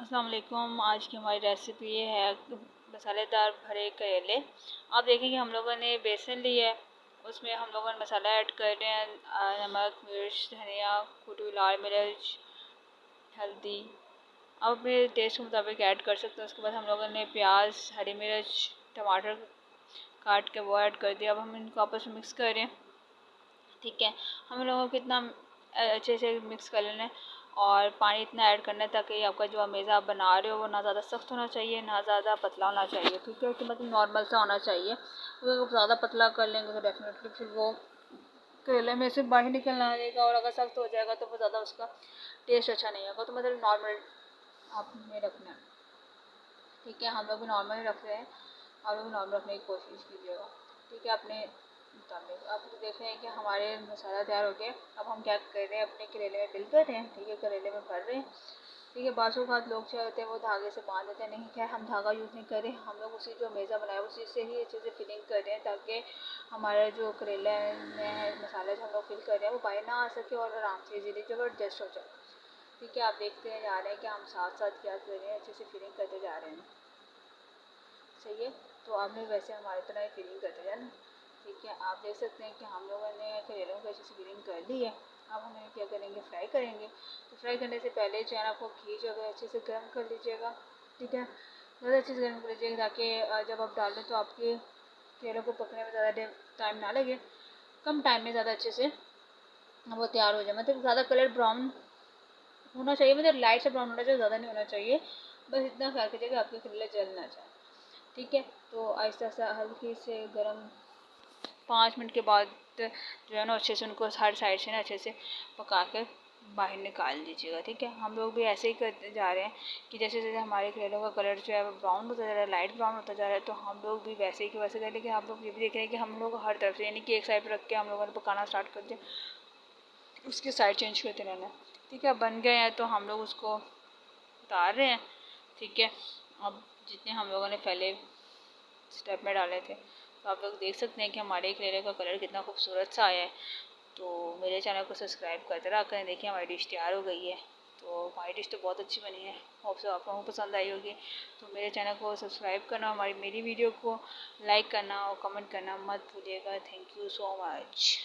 अस्सलाम वालेकुम। आज की हमारी रेसिपी ये है मसालेदार भरे करेले। आप देखेंगे हम लोगों ने बेसन लिया है, उसमें हम लोगों ने मसाला ऐड कर रहे हैं, नमक, मिर्च, धनिया, कुटी हुई लाल मिर्च, हल्दी। आप अपने टेस्ट के मुताबिक ऐड कर सकते हैं। उसके बाद हम लोगों ने प्याज, हरी मिर्च, टमाटर काट के वो ऐड कर दिया। अब हम इनको आपस में मिक्स कर रहे हैं। ठीक है, हम लोगों को इतना अच्छे से मिक्स कर लेना है और पानी इतना ऐड करना है ताकि आपका जो अमेज़ा आप बना रहे हो वो ना ज़्यादा सख्त होना चाहिए ना ज़्यादा पतला होना चाहिए। ठीक है, कि मतलब नॉर्मल सा होना चाहिए। अगर ज़्यादा पतला कर लेंगे तो डेफिनेटली फिर वो करेले में से बाहर निकलना आएगा, और अगर सख्त हो जाएगा तो वो ज़्यादा उसका टेस्ट अच्छा नहीं आएगा। तो मतलब नॉर्मल आप में रखना है। ठीक है, हम लोग भी नॉर्मल रख रहे हैं, आप लोग भी नॉर्मल रखने की कोशिश कीजिएगा। ठीक है, अपने मुताबिक। आप तो देख रहे हैं कि हमारे मसाला तैयार हो गया। अब हम क्या कर रहे हैं, अपने करेले में फिल कर रहे हैं। ठीक है, करेले में भर रहे हैं। ठीक है, बासों का लोग जो होते हैं वो धागे से बांध देते हैं, नहीं क्या हम धागा यूज़ नहीं कर रहे। हम लोग उसी जो मेज़ा बनाया उसी से ही अच्छे से फिलिंग कर रहे हैं ताकि हमारा जो करेला में मसाला जो हम लोग फिल कर रहे हैं वो बाहर ना आ सके और आराम से इजीली ज़बरदस्त हो जाए। ठीक है, आप देखते हैं जा रहे हैं कि हम साथ साथ क्या कर रहे हैं, अच्छे से फिलिंग करते जा रहे हैं। सही है, तो आपने वैसे हमारी तरह ही फिलिंग करते जाना। ठीक है, आप देख सकते हैं कि हम लोगों ने करेलों को अच्छे से फिलिंग कर ली है। अब हम क्या करेंगे, फ्राई करेंगे। तो फ्राई करने से पहले जो है ना आपको घी जो है अच्छे से गर्म कर लीजिएगा। ठीक है, ज़्यादा अच्छे से गर्म कर लीजिएगा ताकि जब आप डाल दें तो आपके करेलों को पकने में ज़्यादा टाइम ना लगे, कम टाइम में ज़्यादा अच्छे से वो तैयार हो जाए। मतलब ज़्यादा कलर ब्राउन होना चाहिए, मतलब लाइट से ब्राउन होना चाहिए, ज़्यादा नहीं होना चाहिए। बस इतना ख्याल कीजिएगा आपके करेले जल ना जाए। ठीक है, तो आहिस्ता आहिस्ता हल्की से गर्म 5 मिनट के बाद जो है ना अच्छे से उनको हर साइड से ना अच्छे से पका कर बाहर निकाल दीजिएगा। ठीक है, हम लोग भी ऐसे ही करते जा रहे हैं कि जैसे जैसे हमारे करेलों का कलर जो है वो ब्राउन होता जा रहा है, लाइट ब्राउन होता जा रहा है, तो हम लोग भी वैसे ही कि वैसे करें। लेकिन आप लोग ये भी देख रहे हैं कि हम लोग हर तरफ से, यानी कि एक साइड पर रख के हम लोगों ने पकाना स्टार्ट कर दिया, उसकी साइड चेंज करते रहना। ठीक है, बन गए हैं तो हम लोग उसको उतार रहे हैं। ठीक है, अब जितने हम लोगों ने पहले स्टेप में डाले थे तो आप लोग देख सकते हैं कि हमारे करेले का कलर कितना खूबसूरत सा आया है। तो मेरे चैनल को सब्सक्राइब करते रहा करें। देखिए हमारी डिश तैयार हो गई है। तो हमारी डिश तो बहुत अच्छी बनी है, होप सो आप लोगों को पसंद आई होगी। तो मेरे चैनल को सब्सक्राइब करना, मेरी वीडियो को लाइक करना और कमेंट करना मत भूलिएगा। Thank you so much.